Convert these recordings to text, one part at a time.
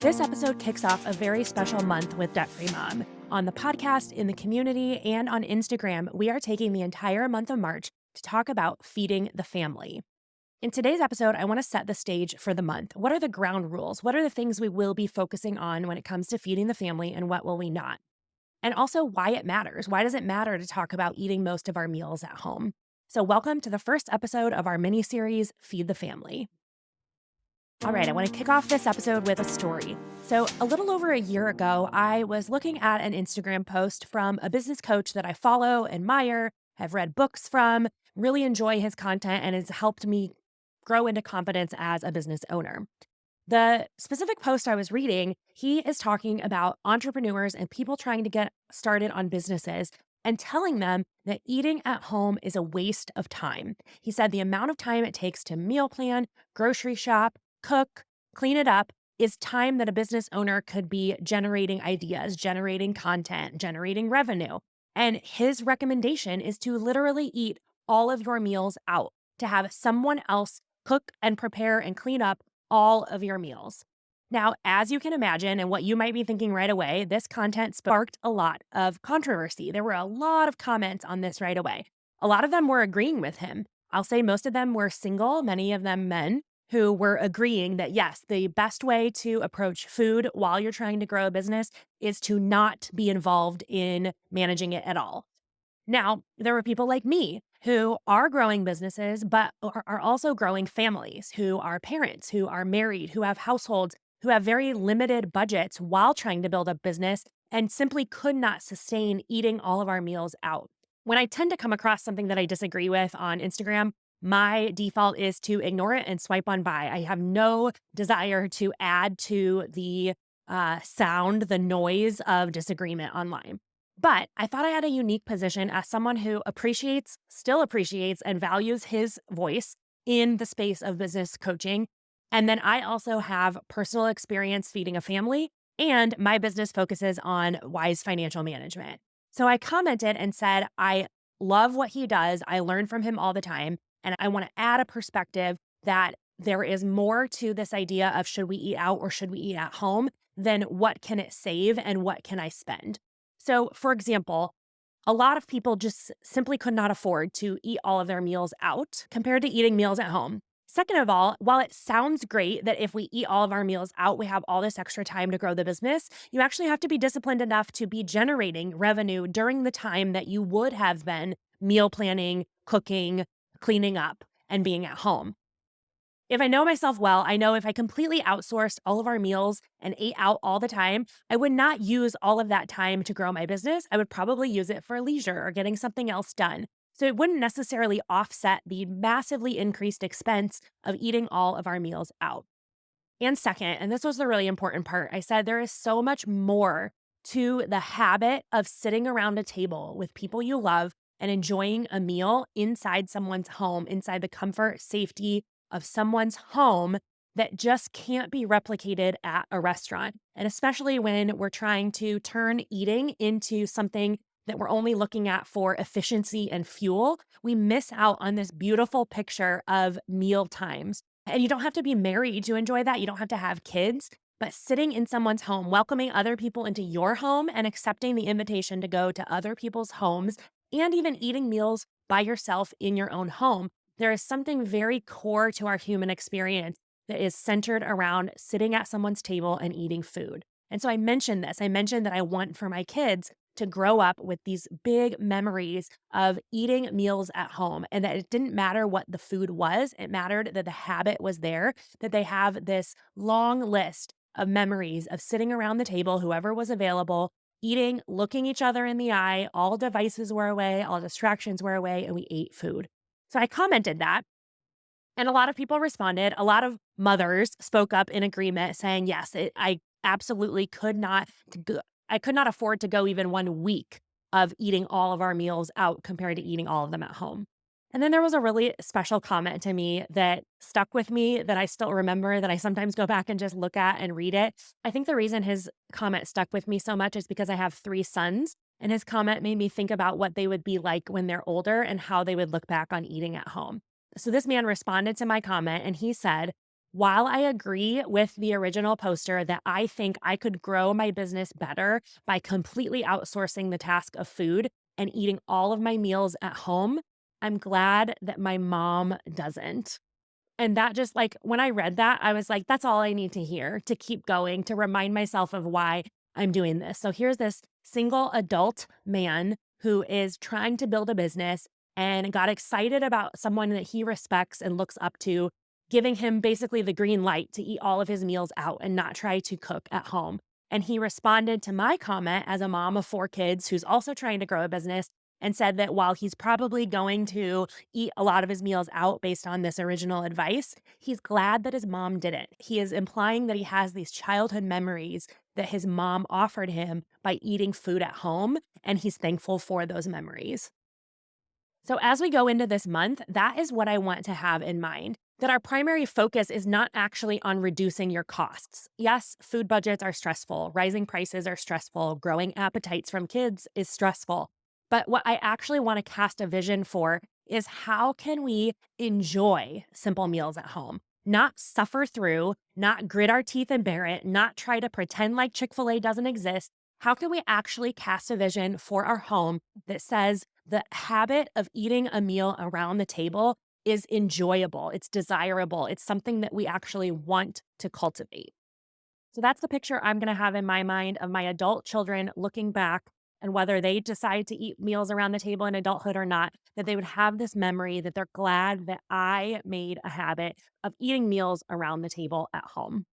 This episode kicks off a very special month with Debt Free Mom. On the podcast, in the community, and on Instagram, we are taking the entire month of March to talk about feeding the family. In today's episode, I want to set the stage for the month. What are the ground rules? What are the things we will be focusing on when it comes to feeding the family, and what will we not? And also why it matters. Why does it matter to talk about eating most of our meals at home? So, welcome to the first episode of our mini series, Feed the Family. All right, I want to kick off this episode with a story. So, a little over a year ago, I was looking at an Instagram post from a business coach that I follow, admire, have read books from, really enjoy his content, and has helped me grow into confidence as a business owner. The specific post I was reading, he is talking about entrepreneurs and people trying to get started on businesses and telling them that eating at home is a waste of time. He said the amount of time it takes to meal plan, grocery shop, cook, clean it up is time that a business owner could be generating ideas, generating content, generating revenue. And his recommendation is to literally eat all of your meals out, to have someone else cook and prepare and clean up all of your meals. Now, as you can imagine, and what you might be thinking right away, this content sparked a lot of controversy. There were a lot of comments on this right away. A lot of them were agreeing with him. I'll say most of them were single, many of them men, who were agreeing that yes, the best way to approach food while you're trying to grow a business is to not be involved in managing it at all. Now, there were people like me who are growing businesses, but are also growing families, who are parents, who are married, who have households, who have very limited budgets while trying to build a business and simply could not sustain eating all of our meals out. When I tend to come across something that I disagree with on Instagram, my default is to ignore it and swipe on by. I have no desire to add to the sound, the noise of disagreement online. But I thought I had a unique position as someone who still appreciates, and values his voice in the space of business coaching. And then I also have personal experience feeding a family, and my business focuses on wise financial management. So I commented and said, I love what he does. I learn from him all the time. And I want to add a perspective that there is more to this idea of should we eat out or should we eat at home than what can it save and what can I spend. So, for example, a lot of people just simply could not afford to eat all of their meals out compared to eating meals at home. Second of all, while it sounds great that if we eat all of our meals out, we have all this extra time to grow the business, you actually have to be disciplined enough to be generating revenue during the time that you would have been meal planning, cooking, cleaning up, and being at home. If I know myself well, I know if I completely outsourced all of our meals and ate out all the time, I would not use all of that time to grow my business. I would probably use it for leisure or getting something else done. So it wouldn't necessarily offset the massively increased expense of eating all of our meals out. And second, and this was the really important part, I said there is so much more to the habit of sitting around a table with people you love and enjoying a meal inside someone's home, inside the comfort, safety of someone's home that just can't be replicated at a restaurant. And especially when we're trying to turn eating into something that we're only looking at for efficiency and fuel, we miss out on this beautiful picture of meal times. And you don't have to be married to enjoy that. You don't have to have kids, but sitting in someone's home, welcoming other people into your home and accepting the invitation to go to other people's homes and even eating meals by yourself in your own home. There is something very core to our human experience that is centered around sitting at someone's table and eating food. And so I mentioned this. I mentioned that I want for my kids to grow up with these big memories of eating meals at home, and that it didn't matter what the food was. It mattered that the habit was there, that they have this long list of memories of sitting around the table, whoever was available, eating, looking each other in the eye, all devices were away, all distractions were away, and we ate food. So I commented that, and a lot of people responded. A lot of mothers spoke up in agreement saying, yes, I absolutely could not, I could not afford to go even 1 week of eating all of our meals out compared to eating all of them at home. And then there was a really special comment to me that stuck with me that I still remember, that I sometimes go back and just look at and read it. I think the reason his comment stuck with me so much is because I have 3 sons, and his comment made me think about what they would be like when they're older and how they would look back on eating at home. So this man responded to my comment and he said, While I agree with the original poster that I think I could grow my business better by completely outsourcing the task of food and eating all of my meals at home, I'm glad that my mom doesn't. And that just like when I read that, I was like, that's all I need to hear to keep going, to remind myself of why I'm doing this. So here's this single adult man who is trying to build a business and got excited about someone that he respects and looks up to, giving him basically the green light to eat all of his meals out and not try to cook at home. And he responded to my comment as a mom of 4 kids who's also trying to grow a business and said that while he's probably going to eat a lot of his meals out based on this original advice, he's glad that his mom didn't. He is implying that he has these childhood memories that his mom offered him by eating food at home, and he's thankful for those memories. So, as we go into this month, that is what I want to have in mind. That our primary focus is not actually on reducing your costs. Yes, food budgets are stressful, rising prices are stressful, growing appetites from kids is stressful. But what I actually want to cast a vision for is how can we enjoy simple meals at home? Not suffer through, not grit our teeth and bear it, not try to pretend like Chick-fil-A doesn't exist. How can we actually cast a vision for our home that says, the habit of eating a meal around the table is enjoyable, it's desirable, it's something that we actually want to cultivate. So that's the picture I'm going to have in my mind of my adult children looking back and whether they decide to eat meals around the table in adulthood or not, that they would have this memory that they're glad that I made a habit of eating meals around the table at home.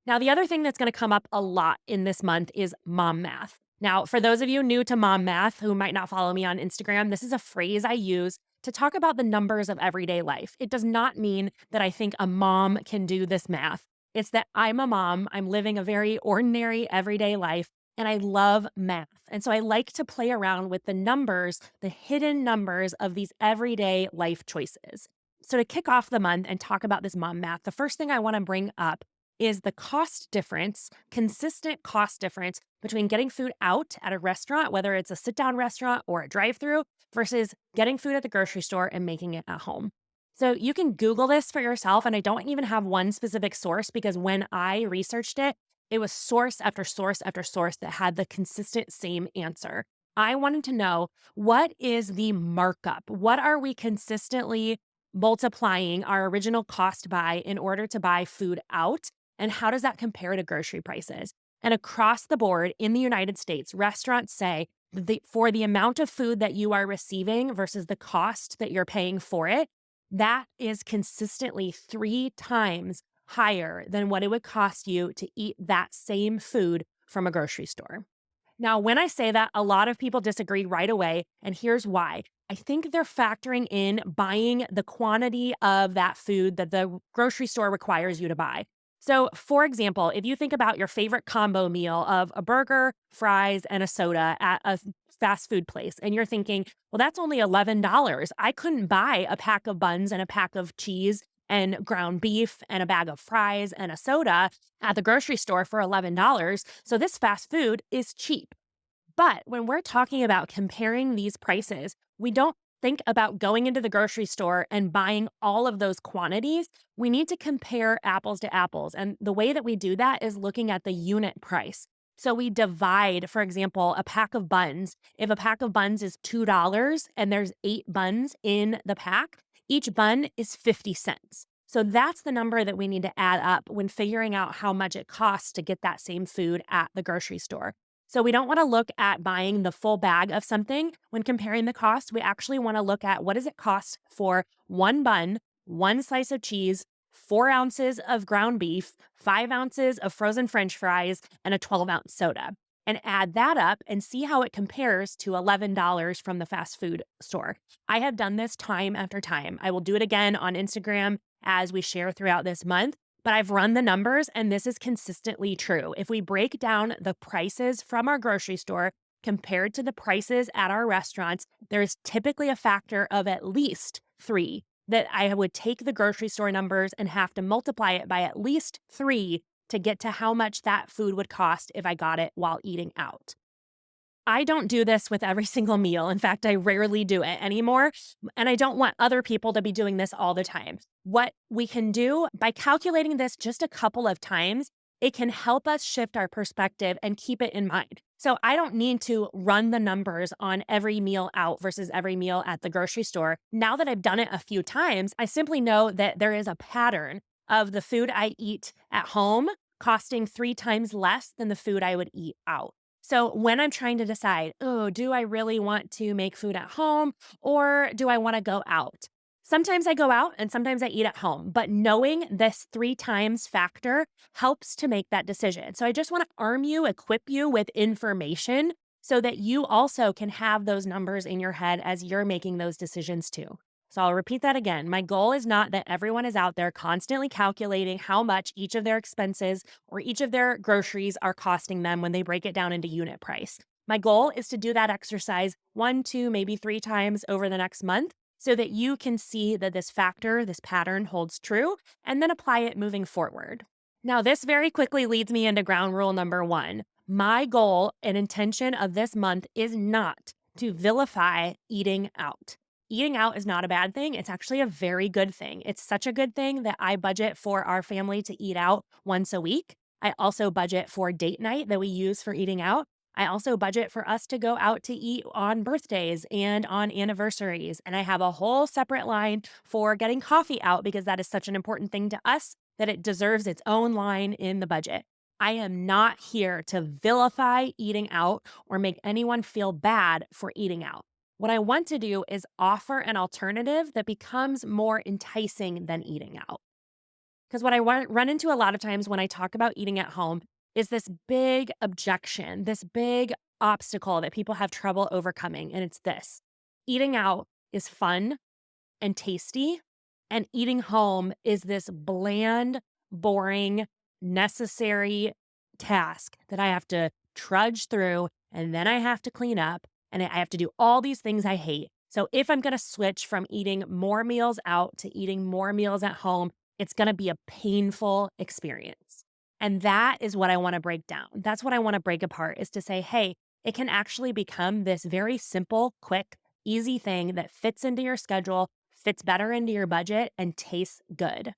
Now, the other thing that's going to come up a lot in this month is mom math. Now, for those of you new to mom math who might not follow me on Instagram, this is a phrase I use to talk about the numbers of everyday life. It does not mean that I think a mom can do this math. It's that I'm a mom, I'm living a very ordinary everyday life, and I love math. And so I like to play around with the numbers, the hidden numbers of these everyday life choices. So, to kick off the month and talk about this mom math, the first thing I want to bring up is the cost difference, consistent cost difference between getting food out at a restaurant, whether it's a sit down restaurant or a drive through, versus getting food at the grocery store and making it at home. So you can Google this for yourself. And I don't even have one specific source because when I researched it, it was source after source after source that had the consistent same answer. I wanted to know, what is the markup? What are we consistently multiplying our original cost by in order to buy food out? And how does that compare to grocery prices? And across the board in the United States, restaurants say that for the amount of food that you are receiving versus the cost that you're paying for it, that is consistently 3 times higher than what it would cost you to eat that same food from a grocery store. Now, when I say that, a lot of people disagree right away. And here's why. I think they're factoring in buying the quantity of that food that the grocery store requires you to buy. So, for example, if you think about your favorite combo meal of a burger, fries, and a soda at a fast food place, and you're thinking, well, that's only $11. I couldn't buy a pack of buns and a pack of cheese and ground beef and a bag of fries and a soda at the grocery store for $11. So this fast food is cheap. But when we're talking about comparing these prices, we don't think about going into the grocery store and buying all of those quantities. We need to compare apples to apples. And the way that we do that is looking at the unit price. So we divide, for example, a pack of buns. If a pack of buns is $2 and there's 8 buns in the pack, each bun is 50 cents. So that's the number that we need to add up when figuring out how much it costs to get that same food at the grocery store. So we don't want to look at buying the full bag of something when comparing the cost. We actually want to look at what does it cost for 1 bun, 1 slice of cheese, 4 ounces of ground beef, 5 ounces of frozen French fries, and a 12-ounce soda. And add that up and see how it compares to $11 from the fast food store. I have done this time after time. I will do it again on Instagram as we share throughout this month. But I've run the numbers and this is consistently true. If we break down the prices from our grocery store compared to the prices at our restaurants, there's typically a factor of at least 3 that I would take the grocery store numbers and have to multiply it by at least 3 to get to how much that food would cost if I got it while eating out. I don't do this with every single meal. In fact, I rarely do it anymore. And I don't want other people to be doing this all the time. What we can do by calculating this just a couple of times, it can help us shift our perspective and keep it in mind. So I don't need to run the numbers on every meal out versus every meal at the grocery store. Now that I've done it a few times, I simply know that there is a pattern of the food I eat at home costing 3 times less than the food I would eat out. So when I'm trying to decide, oh, do I really want to make food at home or do I want to go out? Sometimes I go out and sometimes I eat at home, but knowing this 3 times factor helps to make that decision. So I just want to arm you, equip you with information so that you also can have those numbers in your head as you're making those decisions too. So I'll repeat that again. My goal is not that everyone is out there constantly calculating how much each of their expenses or each of their groceries are costing them when they break it down into unit price. My goal is to do that exercise 1, 2, maybe 3 times over the next month so that you can see that this factor, this pattern holds true, and then apply it moving forward. Now, this very quickly leads me into ground rule number 1. My goal and intention of this month is not to vilify eating out. Eating out is not a bad thing. It's actually a very good thing. It's such a good thing that I budget for our family to eat out once a week. I also budget for date night that we use for eating out. I also budget for us to go out to eat on birthdays and on anniversaries. And I have a whole separate line for getting coffee out because that is such an important thing to us that it deserves its own line in the budget. I am not here to vilify eating out or make anyone feel bad for eating out. What I want to do is offer an alternative that becomes more enticing than eating out. Because what run into a lot of times when I talk about eating at home is this big objection, this big obstacle that people have trouble overcoming. And it's this: eating out is fun and tasty, and eating home is this bland, boring, necessary task that I have to trudge through and then I have to clean up and I have to do all these things I hate. So if I'm going to switch from eating more meals out to eating more meals at home, it's going to be a painful experience. And that is what I want to break down. That's what I want to break apart is to say, hey, it can actually become this very simple, quick, easy thing that fits into your schedule, fits better into your budget, and tastes good.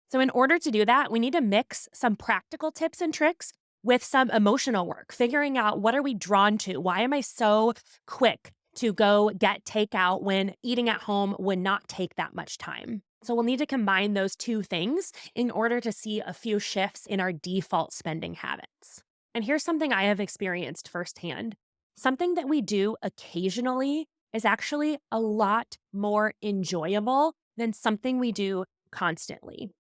So, in order to do that, we need to mix some practical tips and tricks with some emotional work, figuring out what are we drawn to? Why am I so quick to go get takeout when eating at home would not take that much time? So, we'll need to combine those two things in order to see a few shifts in our default spending habits. And here's something I have experienced firsthand. Something that we do occasionally is actually a lot more enjoyable than something we do constantly.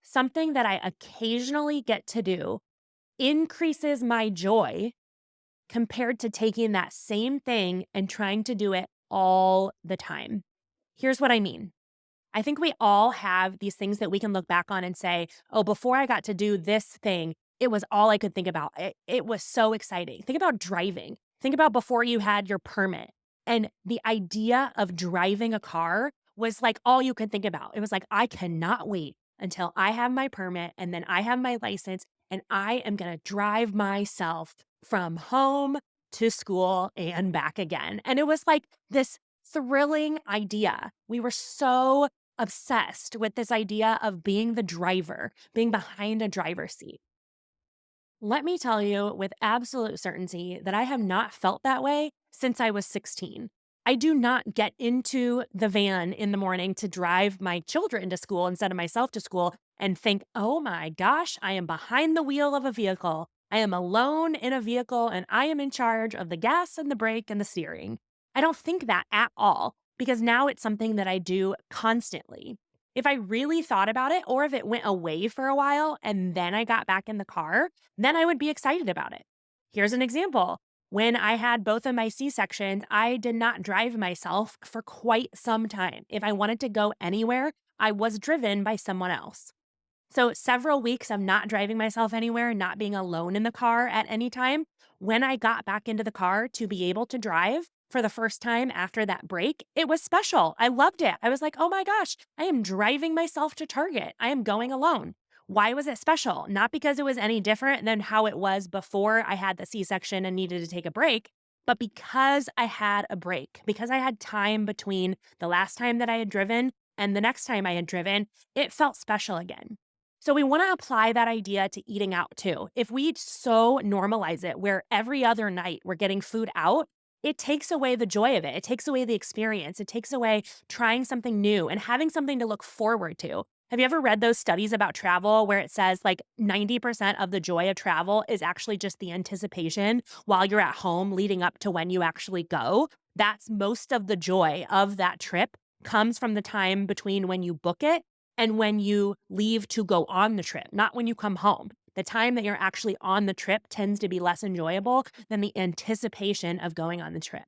Something that I occasionally get to do increases my joy compared to taking that same thing and trying to do it all the time. Here's what I mean. I think we all have these things that we can look back on and say, oh, before I got to do this thing, it was all I could think about. It was so exciting. Think about driving. Think about before you had your permit. And the idea of driving a car was like all you could think about. It was like, I cannot wait until I have my permit and then I have my license and I am going to drive myself from home to school and back again. And it was like this thrilling idea. We were so obsessed with this idea of being the driver, being behind a driver's seat. Let me tell you with absolute certainty that I have not felt that way since I was 16. I do not get into the van in the morning to drive my children to school instead of myself to school and think, oh my gosh, I am behind the wheel of a vehicle. I am alone in a vehicle and I am in charge of the gas and the brake and the steering. I don't think that at all because now it's something that I do constantly. If I really thought about it, or if it went away for a while and then I got back in the car, then I would be excited about it. Here's an example. When I had both of my C-sections, I did not drive myself for quite some time. If I wanted to go anywhere, I was driven by someone else. So, several weeks of not driving myself anywhere, not being alone in the car at any time. When I got back into the car to be able to drive for the first time after that break, it was special. I loved it. I was like, oh my gosh, I am driving myself to Target. I am going alone. Why was it special? Not because it was any different than how it was before I had the C-section and needed to take a break. But because I had a break, because I had time between the last time that I had driven and the next time I had driven, it felt special again. So we want to apply that idea to eating out too. If we so normalize it where every other night we're getting food out, it takes away the joy of it. It takes away the experience. It takes away trying something new and having something to look forward to. Have you ever read those studies about travel where it says like 90% of the joy of travel is actually just the anticipation while you're at home leading up to when you actually go? That's most of the joy of that trip comes from the time between when you book it and when you leave to go on the trip, not when you come home. The time that you're actually on the trip tends to be less enjoyable than the anticipation of going on the trip.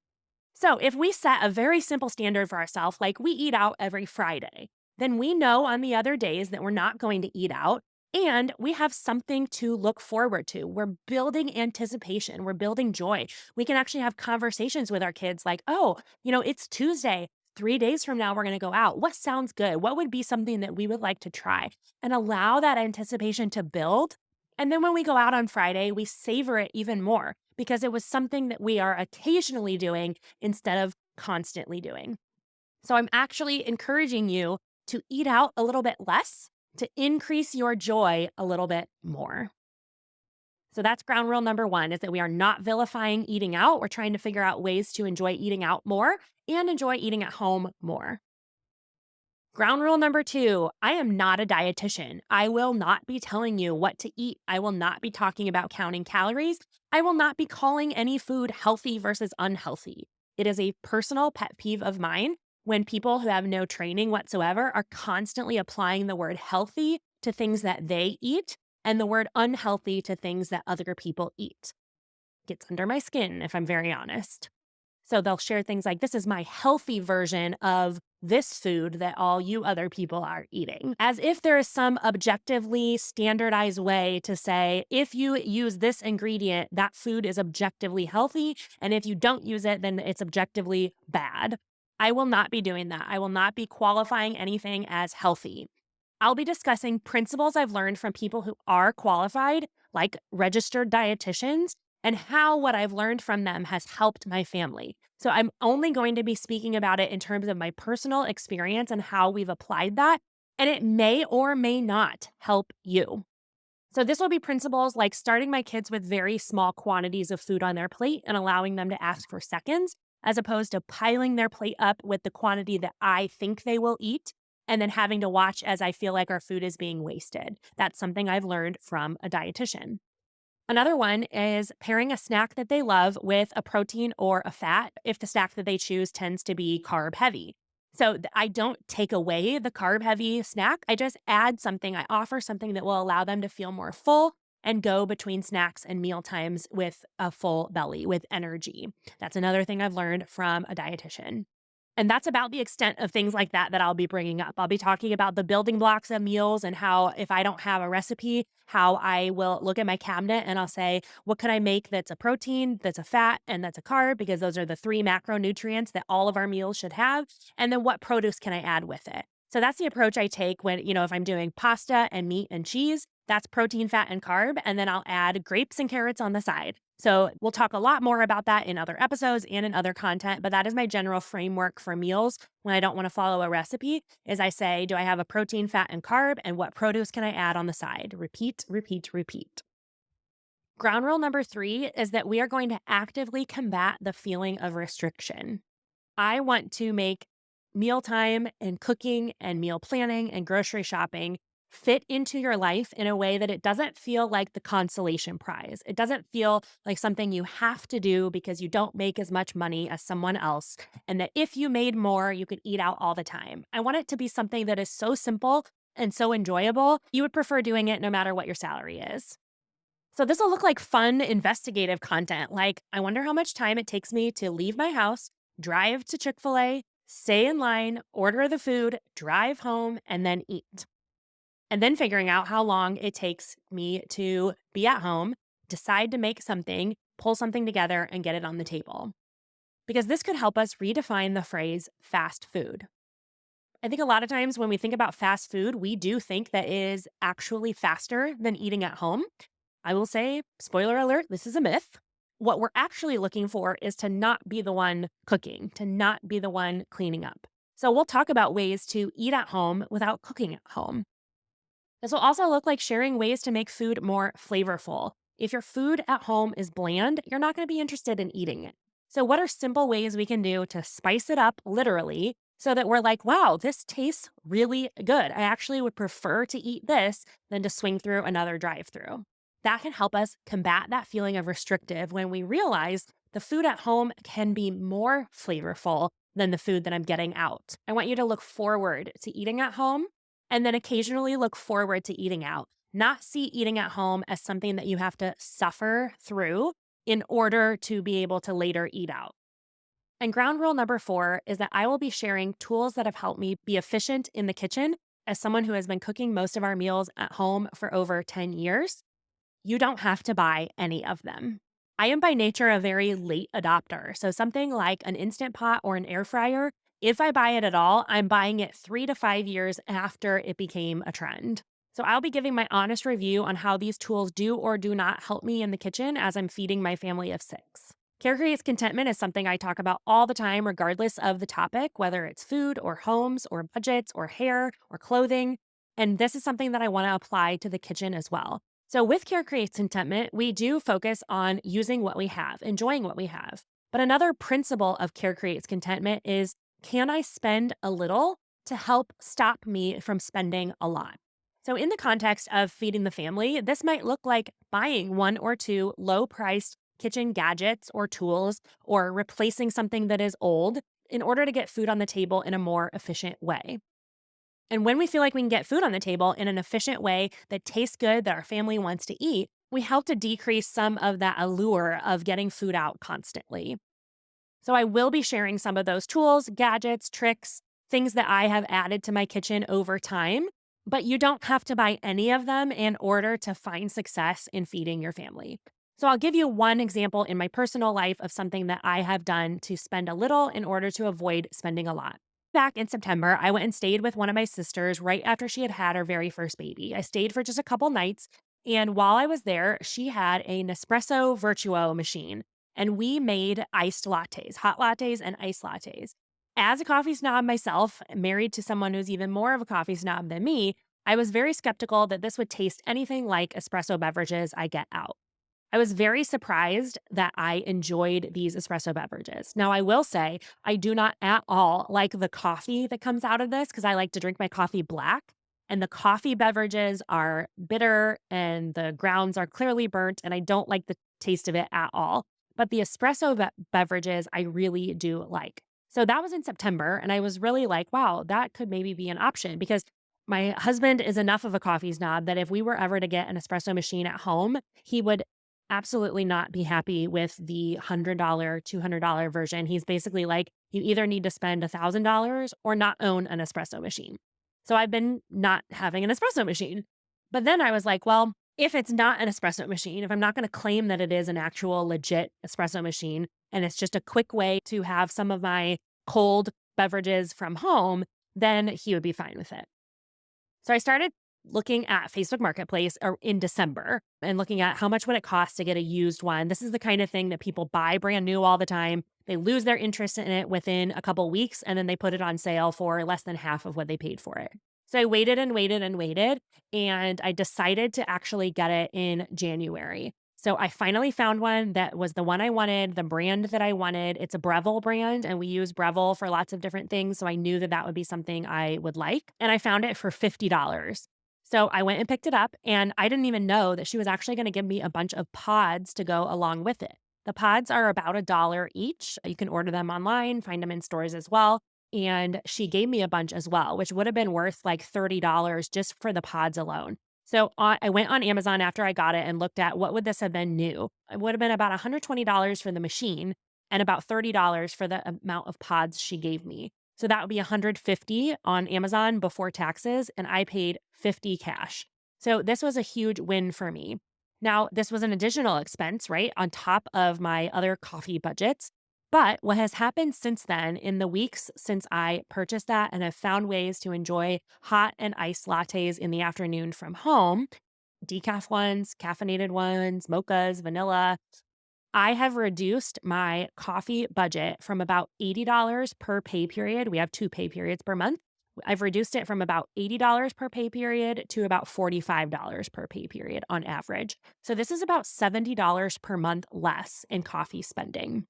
So, if we set a very simple standard for ourselves, like we eat out every Friday, then we know on the other days that we're not going to eat out and we have something to look forward to. We're building anticipation, we're building joy. We can actually have conversations with our kids like, oh, it's Tuesday. 3 days from now, we're going to go out. What sounds good? What would be something that we would like to try? And allow that anticipation to build. And then when we go out on Friday, we savor it even more because it was something that we are occasionally doing instead of constantly doing. So I'm actually encouraging you to eat out a little bit less to increase your joy a little bit more. So that's ground rule number one is that we are not vilifying eating out. We're trying to figure out ways to enjoy eating out more and enjoy eating at home more. Ground rule number two, I am not a dietitian. I will not be telling you what to eat. I will not be talking about counting calories. I will not be calling any food healthy versus unhealthy. It is a personal pet peeve of mine when people who have no training whatsoever are constantly applying the word healthy to things that they eat and the word unhealthy to things that other people eat. Gets under my skin, if I'm very honest. So they'll share things like, this is my healthy version of this food that all you other people are eating, as if there is some objectively standardized way to say, if you use this ingredient, that food is objectively healthy. And if you don't use it, then it's objectively bad. I will not be doing that. I will not be qualifying anything as healthy. I'll be discussing principles I've learned from people who are qualified, like registered dietitians, and how what I've learned from them has helped my family. So I'm only going to be speaking about it in terms of my personal experience and how we've applied that. And it may or may not help you. So this will be principles like starting my kids with very small quantities of food on their plate and allowing them to ask for seconds, as opposed to piling their plate up with the quantity that I think they will eat and then having to watch as I feel like our food is being wasted. That's something I've learned from a dietitian. Another one is pairing a snack that they love with a protein or a fat if the snack that they choose tends to be carb heavy. So I don't take away the carb heavy snack. I just add something. I offer something that will allow them to feel more full and go between snacks and meal times with a full belly, with energy. That's another thing I've learned from a dietitian. And that's about the extent of things like that that I'll be bringing up. I'll be talking about the building blocks of meals and how, if I don't have a recipe, how I will look at my cabinet and I'll say, what can I make that's a protein, that's a fat, and that's a carb? Because those are the three macronutrients that all of our meals should have. And then what produce can I add with it? So that's the approach I take when, if I'm doing pasta and meat and cheese, that's protein, fat, and carb. And then I'll add grapes and carrots on the side. So we'll talk a lot more about that in other episodes and in other content, but that is my general framework for meals when I don't want to follow a recipe is I say, do I have a protein, fat, and carb, and what produce can I add on the side? Repeat, repeat, repeat. Ground rule number 3 is that we are going to actively combat the feeling of restriction. I want to make mealtime and cooking and meal planning and grocery shopping fit into your life in a way that it doesn't feel like the consolation prize. It doesn't feel like something you have to do because you don't make as much money as someone else. And that if you made more, you could eat out all the time. I want it to be something that is so simple and so enjoyable, you would prefer doing it no matter what your salary is. So this will look like fun investigative content. Like, I wonder how much time it takes me to leave my house, drive to Chick-fil-A, stay in line, order the food, drive home, and then eat. And then figuring out how long it takes me to be at home, decide to make something, pull something together, and get it on the table. Because this could help us redefine the phrase fast food. I think a lot of times when we think about fast food, we do think that it is actually faster than eating at home. I will say, spoiler alert, this is a myth. what we're actually looking for is to not be the one cooking, to not be the one cleaning up. So we'll talk about ways to eat at home without cooking at home. This will also look like sharing ways to make food more flavorful. If your food at home is bland, you're not going to be interested in eating it. So, what are simple ways we can do to spice it up literally so that we're like, wow, this tastes really good? I actually would prefer to eat this than to swing through another drive through. That can help us combat that feeling of restrictive when we realize the food at home can be more flavorful than the food that I'm getting out. I want you to look forward to eating at home and then occasionally look forward to eating out. Not see eating at home as something that you have to suffer through in order to be able to later eat out. And ground rule number 4 is that I will be sharing tools that have helped me be efficient in the kitchen as someone who has been cooking most of our meals at home for over 10 years. You don't have to buy any of them. I am by nature a very late adopter. So, something like an instant pot or an air fryer, if I buy it at all, I'm buying it 3 to 5 years after it became a trend. So, I'll be giving my honest review on how these tools do or do not help me in the kitchen as I'm feeding my family of 6. Care Creates Contentment is something I talk about all the time, regardless of the topic, whether it's food or homes or budgets or hair or clothing. And this is something that I want to apply to the kitchen as well. So, with Care Creates Contentment, we do focus on using what we have, enjoying what we have. But another principle of Care Creates Contentment is, can I spend a little to help stop me from spending a lot? So, in the context of feeding the family, this might look like buying one or two low priced kitchen gadgets or tools or replacing something that is old in order to get food on the table in a more efficient way. And when we feel like we can get food on the table in an efficient way that tastes good, that our family wants to eat, we help to decrease some of that allure of getting food out constantly. So I will be sharing some of those tools, gadgets, tricks, things that I have added to my kitchen over time. But you don't have to buy any of them in order to find success in feeding your family. So I'll give you one example in my personal life of something that I have done to spend a little in order to avoid spending a lot. Back in September, I went and stayed with one of my sisters right after she had had her very first baby. I stayed for just a couple nights. And while I was there, she had a Nespresso Virtuo machine and we made iced lattes, hot lattes and iced lattes. As a coffee snob myself, married to someone who's even more of a coffee snob than me, I was very skeptical that this would taste anything like espresso beverages I get out. I was very surprised that I enjoyed these espresso beverages. Now, I will say I do not at all like the coffee that comes out of this because I like to drink my coffee black. And the coffee beverages are bitter and the grounds are clearly burnt, and I don't like the taste of it at all. But the espresso beverages I really do like. So that was in September. And I was really like, wow, that could maybe be an option because my husband is enough of a coffee snob that if we were ever to get an espresso machine at home, he would absolutely not be happy with the $100, $200 version. He's basically like, you either need to spend $1,000 or not own an espresso machine. So I've been not having an espresso machine. But then I was like, well, if it's not an espresso machine, if I'm not going to claim that it is an actual legit espresso machine and it's just a quick way to have some of my cold beverages from home, then he would be fine with it. So I started looking at Facebook Marketplace in December and looking at how much would it cost to get a used one. This is the kind of thing that people buy brand new all the time. They lose their interest in it within a couple weeks and then they put it on sale for less than half of what they paid for it. So I waited and waited and waited and I decided to actually get it in January. So I finally found one that was the one I wanted, the brand that I wanted. It's a Breville brand, and we use Breville for lots of different things. So I knew that that would be something I would like. And I found it for $50. So I went and picked it up, and I didn't even know that she was actually going to give me a bunch of pods to go along with it. The pods are about $1 each. You can order them online, find them in stores as well. And she gave me a bunch as well, which would have been worth like $30 just for the pods alone. So I went on Amazon after I got it and looked at what would this have been new. It would have been about $120 for the machine and about $30 for the amount of pods she gave me. So that would be $150 on Amazon before taxes, and I paid $50 cash. So this was a huge win for me. Now, this was an additional expense, right, on top of my other coffee budgets. But what has happened since then, in the weeks since I purchased that and have found ways to enjoy hot and iced lattes in the afternoon from home, decaf ones, caffeinated ones, mochas, vanilla, I have reduced my coffee budget from about $80 per pay period. We have 2 pay periods per month. I've reduced it from about $80 per pay period to about $45 per pay period on average. So this is about $70 per month less in coffee spending.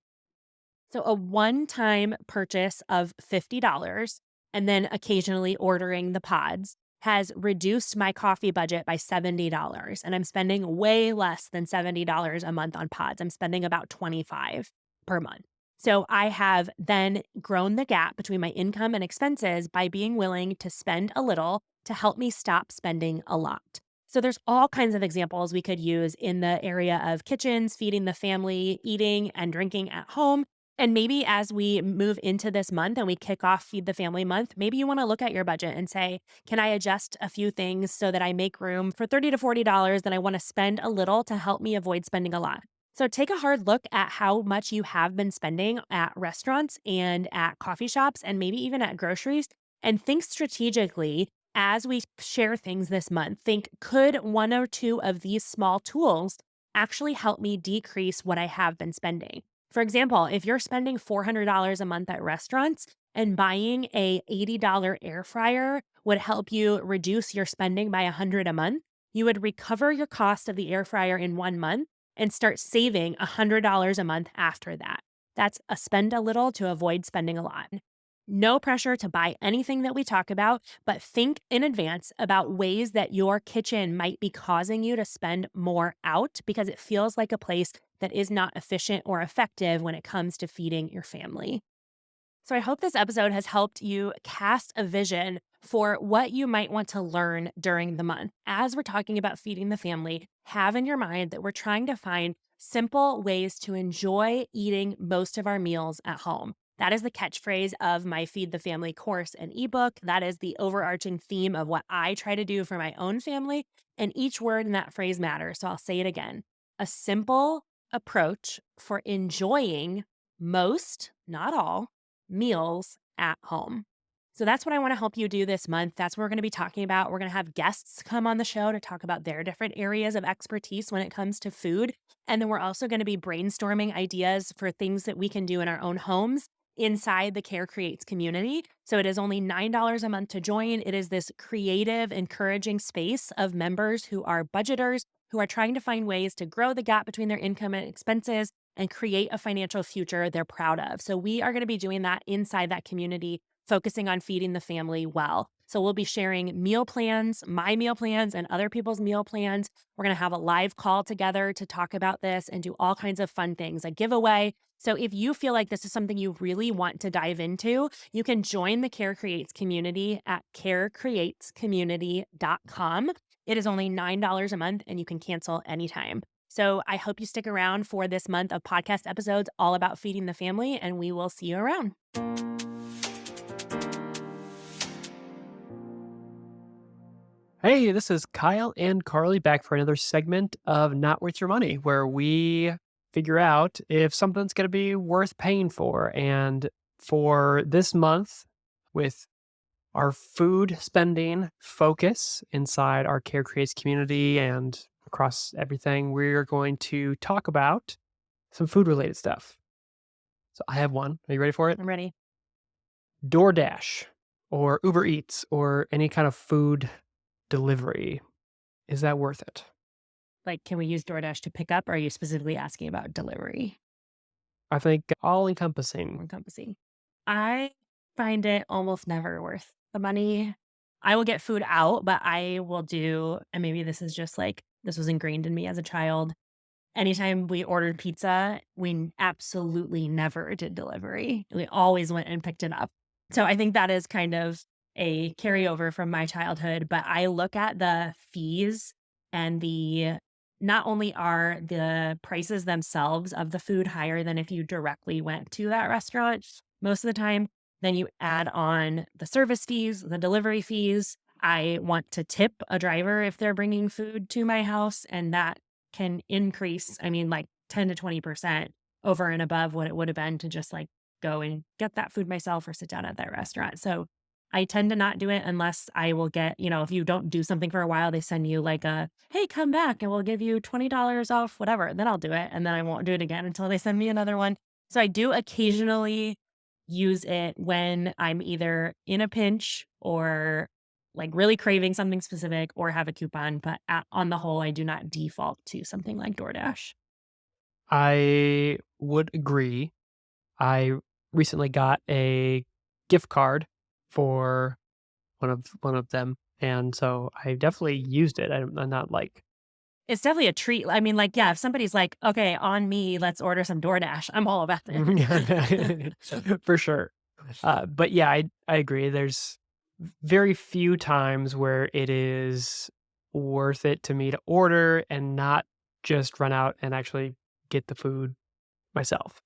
So a one-time purchase of $50 and then occasionally ordering the pods has reduced my coffee budget by $70, and I'm spending way less than $70 a month on pods. I'm spending about 25 per month. So I have then grown the gap between my income and expenses by being willing to spend a little to help me stop spending a lot. So there's all kinds of examples we could use in the area of kitchens, feeding the family, eating and drinking at home. And maybe as we move into this month and we kick off Feed the Family month, maybe you want to look at your budget and say, can I adjust a few things so that I make room for $30 to $40 that I want to spend a little to help me avoid spending a lot? So take a hard look at how much you have been spending at restaurants and at coffee shops and maybe even at groceries, and think strategically as we share things this month. Think, could one or two of these small tools actually help me decrease what I have been spending? For example, if you're spending $400 a month at restaurants and buying a $80 air fryer would help you reduce your spending by $100 a month, you would recover your cost of the air fryer in 1 month and start saving $100 a month after that. That's a spend a little to avoid spending a lot. No pressure to buy anything that we talk about, but think in advance about ways that your kitchen might be causing you to spend more out because it feels like a place that is not efficient or effective when it comes to feeding your family. So I hope this episode has helped you cast a vision for what you might want to learn during the month. As we're talking about feeding the family, have in your mind that we're trying to find simple ways to enjoy eating most of our meals at home. That is the catchphrase of my Feed the Family course and ebook. That is the overarching theme of what I try to do for my own family. And each word in that phrase matters. So I'll say it again. A simple approach for enjoying most, not all, meals at home. So that's what I want to help you do this month. That's what we're going to be talking about. We're going to have guests come on the show to talk about their different areas of expertise when it comes to food. And then we're also going to be brainstorming ideas for things that we can do in our own homes inside the Care Creates community. So it is only $9 a month to join. It is this creative, encouraging space of members who are budgeters, who are trying to find ways to grow the gap between their income and expenses and create a financial future they're proud of. So we are going to be doing that inside that community, focusing on feeding the family well. So we'll be sharing meal plans, my meal plans, and other people's meal plans. We're going to have a live call together to talk about this and do all kinds of fun things, a giveaway. So if you feel like this is something you really want to dive into, you can join the Care Creates community at carecreatescommunity.com. It is only $9 a month and you can cancel anytime. So I hope you stick around for this month of podcast episodes all about feeding the family, and we will see you around. Hey, this is Kyle and Carly back for another segment of Not Worth Your Money, where we figure out if something's going to be worth paying for. And for this month, with our food spending focus inside our Care Creates community and across everything, we're going to talk about some food related stuff. So I have one. Are you ready for it? I'm ready. DoorDash or Uber Eats or any kind of food delivery. Is that worth it? Like, can we use DoorDash to pick up? Or are you specifically asking about delivery? I think all encompassing. Encompassing. I find it almost never worth the money. I will get food out, but I will do, and maybe this is just like, this was ingrained in me as a child. Anytime we ordered pizza, we absolutely never did delivery. We always went and picked it up. So I think that is kind of a carryover from my childhood, but I look at the fees and the not only are the prices themselves of the food higher than if you directly went to that restaurant most of the time, then you add on the service fees, the delivery fees. I want to tip a driver if they're bringing food to my house, and that can increase, like 10 to 20% over and above what it would have been to just like go and get that food myself or sit down at that restaurant. So I tend to not do it unless I will get, if you don't do something for a while, they send you like hey, come back and we'll give you $20 off, whatever. Then I'll do it. And then I won't do it again until they send me another one. So I do occasionally use it when I'm either in a pinch or like really craving something specific or have a coupon. But on the whole, I do not default to something like DoorDash. I would agree. I recently got a gift card for one of them, and so I definitely used it. I'm not like It's definitely a treat. I mean, like, yeah, if somebody's like, okay, on me, let's order some DoorDash, I'm all about it. for sure. But yeah, I agree. There's very few times where it is worth it to me to order and not just run out and actually get the food myself.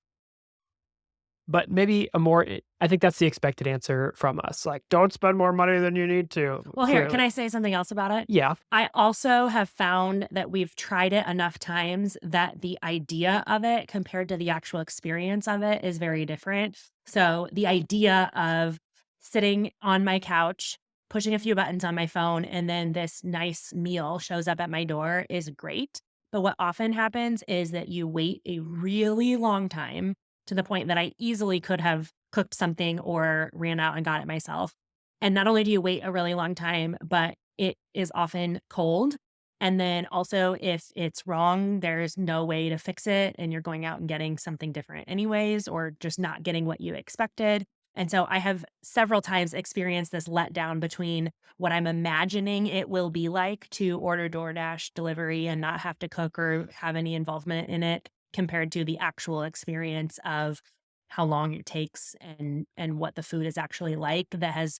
But maybe I think that's the expected answer from us. Like, don't spend more money than you need to. Well, here, can Clearly. I say something else about it? Yeah. I also have found that we've tried it enough times that the idea of it compared to the actual experience of it is very different. So the idea of sitting on my couch, pushing a few buttons on my phone, and then this nice meal shows up at my door is great. But what often happens is that you wait a really long time to the point that I easily could have cooked something or ran out and got it myself. And not only do you wait a really long time, but it is often cold. And then also, if it's wrong, there's no way to fix it. And you're going out and getting something different, anyways, or just not getting what you expected. And so I have several times experienced this letdown between what I'm imagining it will be like to order DoorDash delivery and not have to cook or have any involvement in it compared to the actual experience of how long it takes and what the food is actually like. That has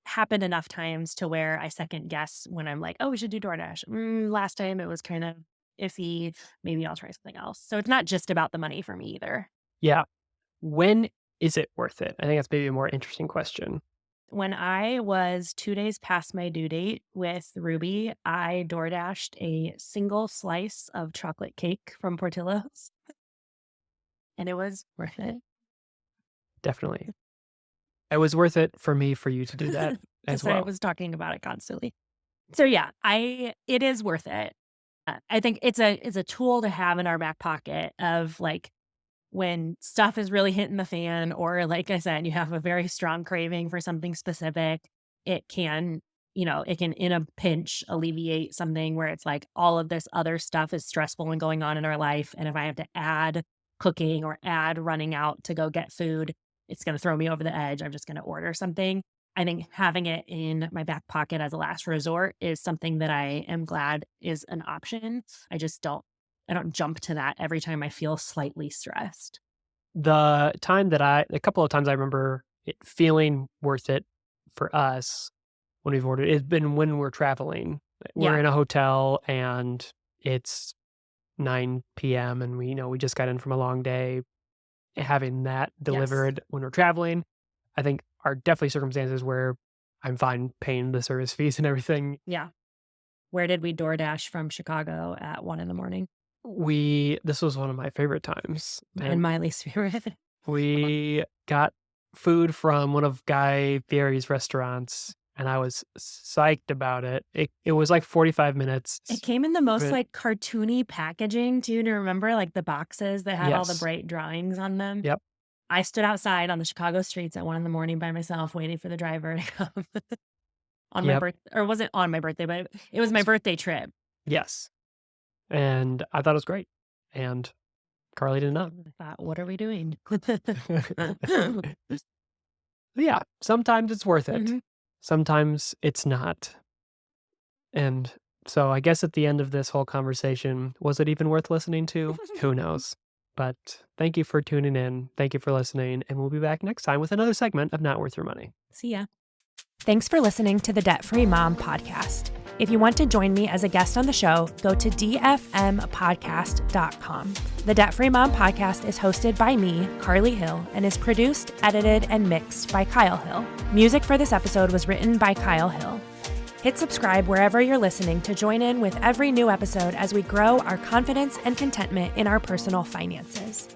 happened enough times to where I second guess when I'm like, oh, we should do DoorDash. Last time it was kind of iffy. Maybe I'll try something else. So it's not just about the money for me either. Yeah. When is it worth it? I think that's maybe a more interesting question. When I was 2 days past my due date with Ruby, I DoorDashed a single slice of chocolate cake from Portillo's, and it was worth it. Definitely. It was worth it for you to do that as Because I well. was talking about it constantly. So yeah, it is worth it. I think it's a tool to have in our back pocket of like when stuff is really hitting the fan, or like I said, you have a very strong craving for something specific. It can, it can in a pinch alleviate something where it's like all of this other stuff is stressful and going on in our life. And if I have to add cooking or add running out to go get food, it's going to throw me over the edge. I'm just going to order something. I think having it in my back pocket as a last resort is something that I am glad is an option. I don't jump to that every time I feel slightly stressed. A couple of times I remember it feeling worth it for us when we've ordered, it's been when we're traveling. We're Yeah. in a hotel and it's 9 p.m. and we just got in from a long day. Having that delivered when we're traveling, I think are definitely circumstances where I'm fine paying the service fees and everything. Yeah. Where did we DoorDash from Chicago at 1 a.m? This was one of my favorite times. And my least favorite. We got food from one of Guy Fieri's restaurants, and I was psyched about it. It was like 45 minutes. It came in the most But- like cartoony packaging too. Do you remember like the boxes that had all the Yes. bright drawings on them? Yep. I stood outside on the Chicago streets at 1 a.m. by myself, waiting for the driver to come on my Yep. birthday, or was it on my birthday? But it was my birthday trip. Yes. And I thought it was great. And Carly did not. I thought, what are we doing? Yeah, sometimes it's worth it. Mhm. Sometimes it's not. And so I guess at the end of this whole conversation, was it even worth listening to? Who knows? But thank you for tuning in. Thank you for listening. And we'll be back next time with another segment of Not Worth Your Money. See ya. Thanks for listening to the Debt Free Mom podcast. If you want to join me as a guest on the show, go to dfmpodcast.com. The Debt Free Mom podcast is hosted by me, Carly Hill, and is produced, edited, and mixed by Kyle Hill. Music for this episode was written by Kyle Hill. Hit subscribe wherever you're listening to join in with every new episode as we grow our confidence and contentment in our personal finances.